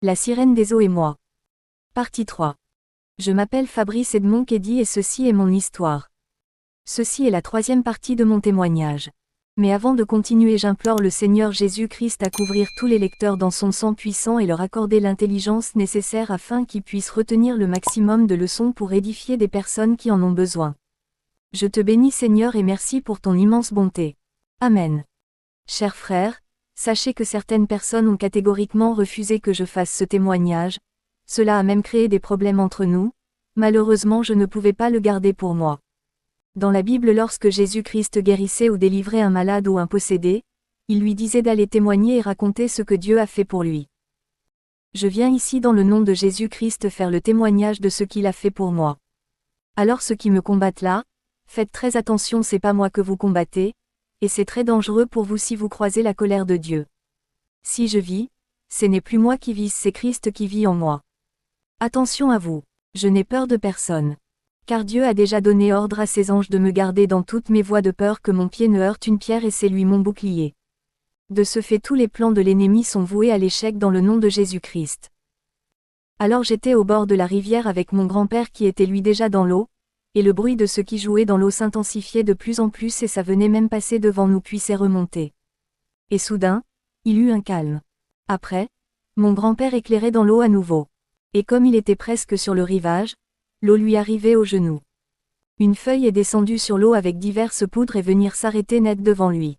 La sirène des eaux et moi. Partie 3. Je m'appelle Fabrice Edmond Kedy et ceci est mon histoire. Ceci est la troisième partie de mon témoignage. Mais avant de continuer, j'implore le Seigneur Jésus-Christ à couvrir tous les lecteurs dans son sang puissant et leur accorder l'intelligence nécessaire afin qu'ils puissent retenir le maximum de leçons pour édifier des personnes qui en ont besoin. Je te bénis Seigneur et merci pour ton immense bonté. Amen. Chers frères, sachez que certaines personnes ont catégoriquement refusé que je fasse ce témoignage, cela a même créé des problèmes entre nous, malheureusement je ne pouvais pas le garder pour moi. Dans la Bible, lorsque Jésus-Christ guérissait ou délivrait un malade ou un possédé, il lui disait d'aller témoigner et raconter ce que Dieu a fait pour lui. Je viens ici dans le nom de Jésus-Christ faire le témoignage de ce qu'il a fait pour moi. Alors ceux qui me combattent là, faites très attention, c'est pas moi que vous combattez, et c'est très dangereux pour vous si vous croisez la colère de Dieu. Si je vis, ce n'est plus moi qui vis, c'est Christ qui vit en moi. Attention à vous, je n'ai peur de personne. Car Dieu a déjà donné ordre à ses anges de me garder dans toutes mes voies de peur que mon pied ne heurte une pierre et c'est lui mon bouclier. De ce fait tous les plans de l'ennemi sont voués à l'échec dans le nom de Jésus-Christ. Alors j'étais au bord de la rivière avec mon grand-père qui était lui déjà dans l'eau, et le bruit de ceux qui jouaient dans l'eau s'intensifiait de plus en plus et ça venait même passer devant nous puis s'est remonté. Et soudain, il eut un calme. Après, mon grand-père éclairait dans l'eau à nouveau. Et comme il était presque sur le rivage, l'eau lui arrivait aux genoux. Une feuille est descendue sur l'eau avec diverses poudres et venir s'arrêter net devant lui.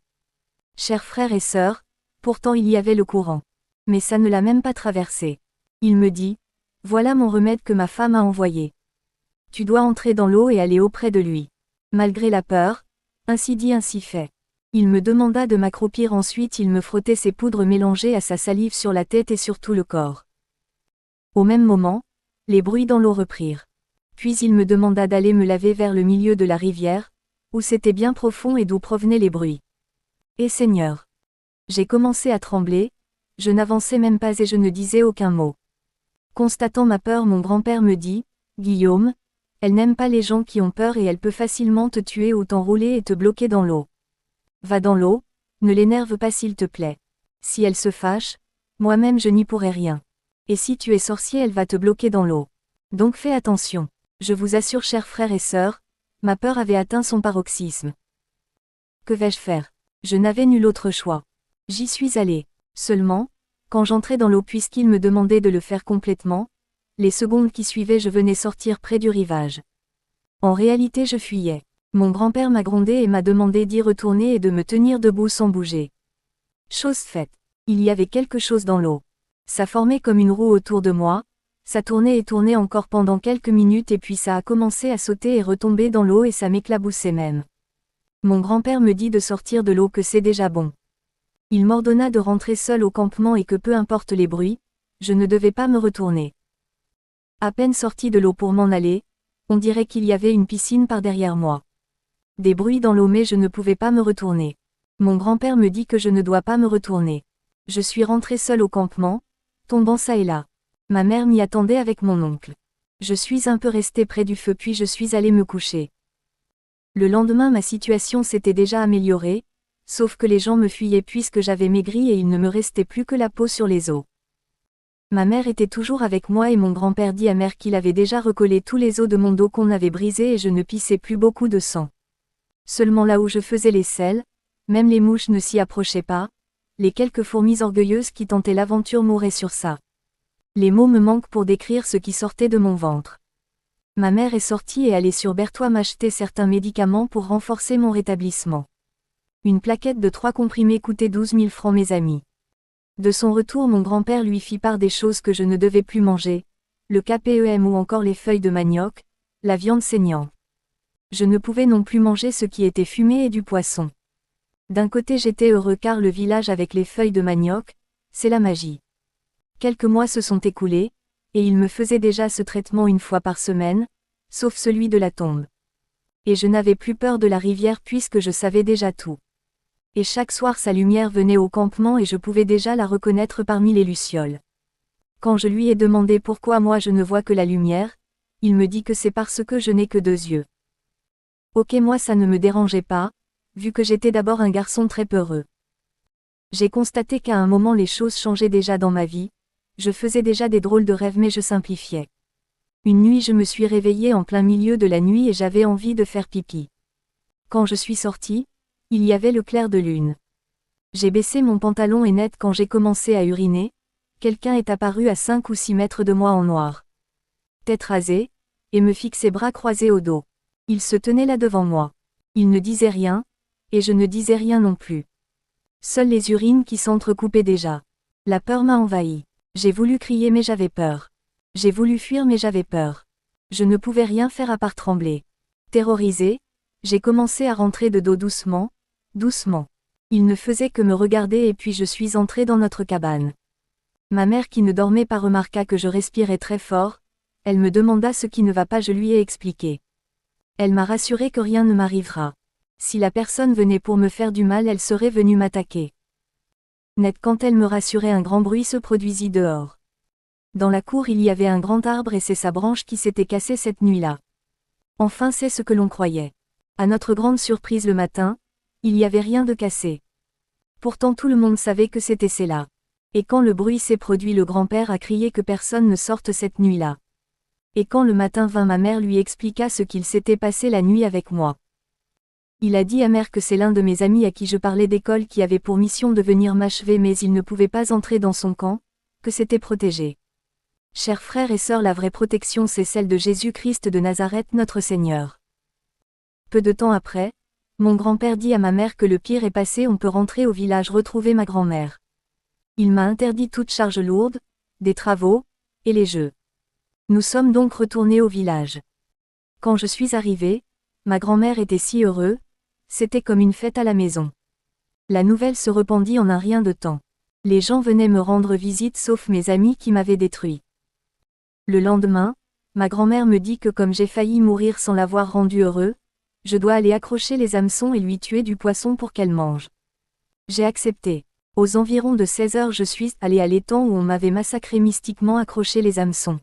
Chers frères et sœurs, pourtant il y avait le courant. Mais ça ne l'a même pas traversé. Il me dit, « Voilà mon remède que ma femme a envoyé. Tu dois entrer dans l'eau et aller auprès de lui. » Malgré la peur, ainsi dit ainsi fait. Il me demanda de m'accroupir, ensuite il me frottait ses poudres mélangées à sa salive sur la tête et sur tout le corps. Au même moment, les bruits dans l'eau reprirent. Puis il me demanda d'aller me laver vers le milieu de la rivière, où c'était bien profond et d'où provenaient les bruits. Et Seigneur! J'ai commencé à trembler, je n'avançais même pas et je ne disais aucun mot. Constatant ma peur, mon grand-père me dit, « Guillaume, elle n'aime pas les gens qui ont peur et elle peut facilement te tuer ou t'enrouler et te bloquer dans l'eau. Va dans l'eau, ne l'énerve pas s'il te plaît. Si elle se fâche, moi-même je n'y pourrai rien. Et si tu es sorcier, elle va te bloquer dans l'eau. Donc fais attention. » Je vous assure, chers frères et sœurs, ma peur avait atteint son paroxysme. Que vais-je faire? Je n'avais nul autre choix. J'y suis allé. Seulement, quand j'entrais dans l'eau puisqu'il me demandait de le faire complètement, les secondes qui suivaient je venais sortir près du rivage. En réalité je fuyais. Mon grand-père m'a grondé et m'a demandé d'y retourner et de me tenir debout sans bouger. Chose faite. Il y avait quelque chose dans l'eau. Ça formait comme une roue autour de moi. Ça tournait et tournait encore pendant quelques minutes et puis ça a commencé à sauter et retomber dans l'eau et ça m'éclaboussait même. Mon grand-père me dit de sortir de l'eau, que c'est déjà bon. Il m'ordonna de rentrer seul au campement et que peu importe les bruits, je ne devais pas me retourner. À peine sorti de l'eau pour m'en aller, on dirait qu'il y avait une piscine par derrière moi. Des bruits dans l'eau mais je ne pouvais pas me retourner. Mon grand-père me dit que je ne dois pas me retourner. Je suis rentré seul au campement, tombant ça et là. Ma mère m'y attendait avec mon oncle. Je suis un peu resté près du feu puis je suis allé me coucher. Le lendemain ma situation s'était déjà améliorée, sauf que les gens me fuyaient puisque j'avais maigri et il ne me restait plus que la peau sur les os. Ma mère était toujours avec moi et mon grand-père dit à mère qu'il avait déjà recollé tous les os de mon dos qu'on avait brisés et je ne pissais plus beaucoup de sang. Seulement là où je faisais les selles, même les mouches ne s'y approchaient pas, les quelques fourmis orgueilleuses qui tentaient l'aventure mouraient sur ça. Les mots me manquent pour décrire ce qui sortait de mon ventre. Ma mère est sortie et allée sur Bertois m'acheter certains médicaments pour renforcer mon rétablissement. Une plaquette de 3 comprimés coûtait 12 000 francs mes amis. De son retour mon grand-père lui fit part des choses que je ne devais plus manger, le KPEM ou encore les feuilles de manioc, la viande saignante. Je ne pouvais non plus manger ce qui était fumé et du poisson. D'un côté j'étais heureux car le village avec les feuilles de manioc, c'est la magie. Quelques mois se sont écoulés, et il me faisait déjà ce traitement une fois par semaine, sauf celui de la tombe. Et je n'avais plus peur de la rivière puisque je savais déjà tout. Et chaque soir sa lumière venait au campement et je pouvais déjà la reconnaître parmi les lucioles. Quand je lui ai demandé pourquoi moi je ne vois que la lumière, il me dit que c'est parce que je n'ai que 2 yeux. Ok, moi ça ne me dérangeait pas, vu que j'étais d'abord un garçon très peureux. J'ai constaté qu'à un moment les choses changeaient déjà dans ma vie. Je faisais déjà des drôles de rêves mais je simplifiais. Une nuit je me suis réveillée en plein milieu de la nuit et j'avais envie de faire pipi. Quand je suis sortie, il y avait le clair de lune. J'ai baissé mon pantalon et net quand j'ai commencé à uriner, quelqu'un est apparu à 5 ou 6 mètres de moi en noir. Tête rasée, et me fixait bras croisés au dos. Il se tenait là devant moi. Il ne disait rien, et je ne disais rien non plus. Seules les urines qui s'entrecoupaient déjà. La peur m'a envahi. J'ai voulu crier mais j'avais peur. J'ai voulu fuir mais j'avais peur. Je ne pouvais rien faire à part trembler. Terrorisée, j'ai commencé à rentrer de dos doucement, doucement. Il ne faisait que me regarder et puis je suis entrée dans notre cabane. Ma mère qui ne dormait pas remarqua que je respirais très fort, elle me demanda ce qui ne va pas, je lui ai expliqué. Elle m'a rassuré que rien ne m'arrivera. Si la personne venait pour me faire du mal, elle serait venue m'attaquer. Net quand elle me rassurait, un grand bruit se produisit dehors. Dans la cour il y avait un grand arbre et c'est sa branche qui s'était cassée cette nuit-là. Enfin c'est ce que l'on croyait. À notre grande surprise le matin, il n'y avait rien de cassé. Pourtant tout le monde savait que c'était cela. Et quand le bruit s'est produit, le grand-père a crié que personne ne sorte cette nuit-là. Et quand le matin vint, ma mère lui expliqua ce qu'il s'était passé la nuit avec moi. Il a dit à mère que c'est l'un de mes amis à qui je parlais d'école qui avait pour mission de venir m'achever mais il ne pouvait pas entrer dans son camp, que c'était protégé. Chers frères et sœurs, la vraie protection c'est celle de Jésus-Christ de Nazareth notre Seigneur. Peu de temps après, mon grand-père dit à ma mère que le pire est passé, on peut rentrer au village retrouver ma grand-mère. Il m'a interdit toute charge lourde, des travaux, et les jeux. Nous sommes donc retournés au village. Quand je suis arrivée, ma grand-mère était si heureuse, c'était comme une fête à la maison. La nouvelle se répandit en un rien de temps. Les gens venaient me rendre visite sauf mes amis qui m'avaient détruit. Le lendemain, ma grand-mère me dit que comme j'ai failli mourir sans l'avoir rendue heureuse, je dois aller accrocher les hameçons et lui tuer du poisson pour qu'elle mange. J'ai accepté. Aux environs de 16 heures je suis allée à l'étang où on m'avait massacré mystiquement accroché les hameçons.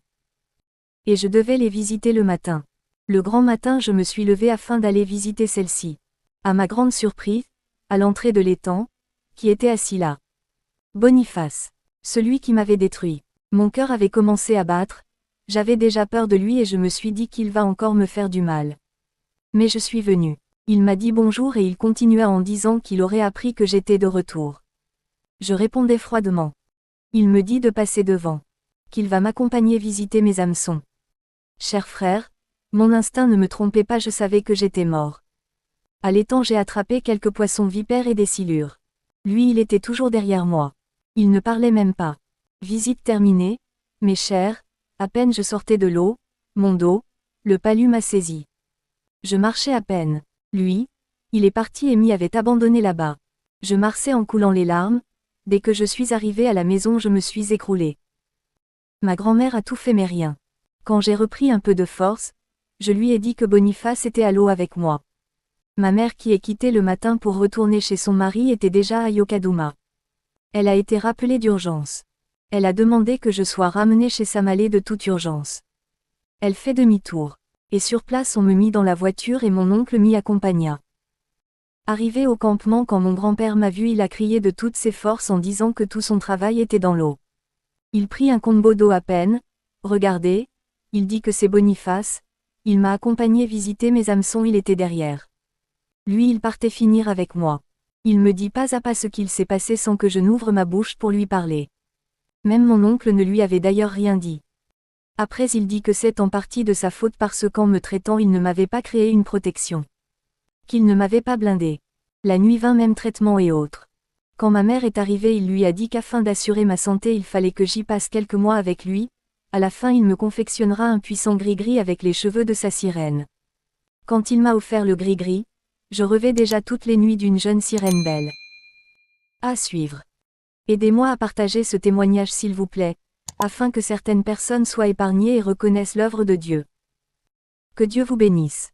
Et je devais les visiter le matin. Le grand matin je me suis levée afin d'aller visiter celle-ci. À ma grande surprise, à l'entrée de l'étang, qui était assis là. Boniface. Celui qui m'avait détruit. Mon cœur avait commencé à battre, j'avais déjà peur de lui et je me suis dit qu'il va encore me faire du mal. Mais je suis venue. Il m'a dit bonjour et il continua en disant qu'il aurait appris que j'étais de retour. Je répondais froidement. Il me dit de passer devant. Qu'il va m'accompagner visiter mes hameçons. Cher frère, mon instinct ne me trompait pas, je savais que j'étais mort. À l'étang j'ai attrapé quelques poissons vipères et des silures. Lui il était toujours derrière moi. Il ne parlait même pas. Visite terminée, mes chers, à peine je sortais de l'eau, mon dos, le palu m'a saisi. Je marchais à peine. Lui, il est parti et m'y avait abandonné là-bas. Je marchais en coulant les larmes, dès que je suis arrivée à la maison je me suis écroulée. Ma grand-mère a tout fait mais rien. Quand j'ai repris un peu de force, je lui ai dit que Boniface était à l'eau avec moi. Ma mère qui est quittée le matin pour retourner chez son mari était déjà à Yokohama. Elle a été rappelée d'urgence. Elle a demandé que je sois ramenée chez Samalé de toute urgence. Elle fait demi-tour. Et sur place on me mit dans la voiture et mon oncle m'y accompagna. Arrivé au campement quand mon grand-père m'a vu il a crié de toutes ses forces en disant que tout son travail était dans l'eau. Il prit un combo d'eau à peine, regardez, il dit que c'est Boniface, il m'a accompagné visiter mes hameçons, il était derrière. Lui il partait finir avec moi. Il me dit pas à pas ce qu'il s'est passé sans que je n'ouvre ma bouche pour lui parler. Même mon oncle ne lui avait d'ailleurs rien dit. Après il dit que c'est en partie de sa faute parce qu'en me traitant il ne m'avait pas créé une protection. Qu'il ne m'avait pas blindé. La nuit vint même traitement et autres. Quand ma mère est arrivée il lui a dit qu'afin d'assurer ma santé il fallait que j'y passe quelques mois avec lui, à la fin il me confectionnera un puissant gris-gris avec les cheveux de sa sirène. Quand il m'a offert le gris-gris, je rêvais déjà toutes les nuits d'une jeune sirène belle. À suivre. Aidez-moi à partager ce témoignage s'il vous plaît, afin que certaines personnes soient épargnées et reconnaissent l'œuvre de Dieu. Que Dieu vous bénisse.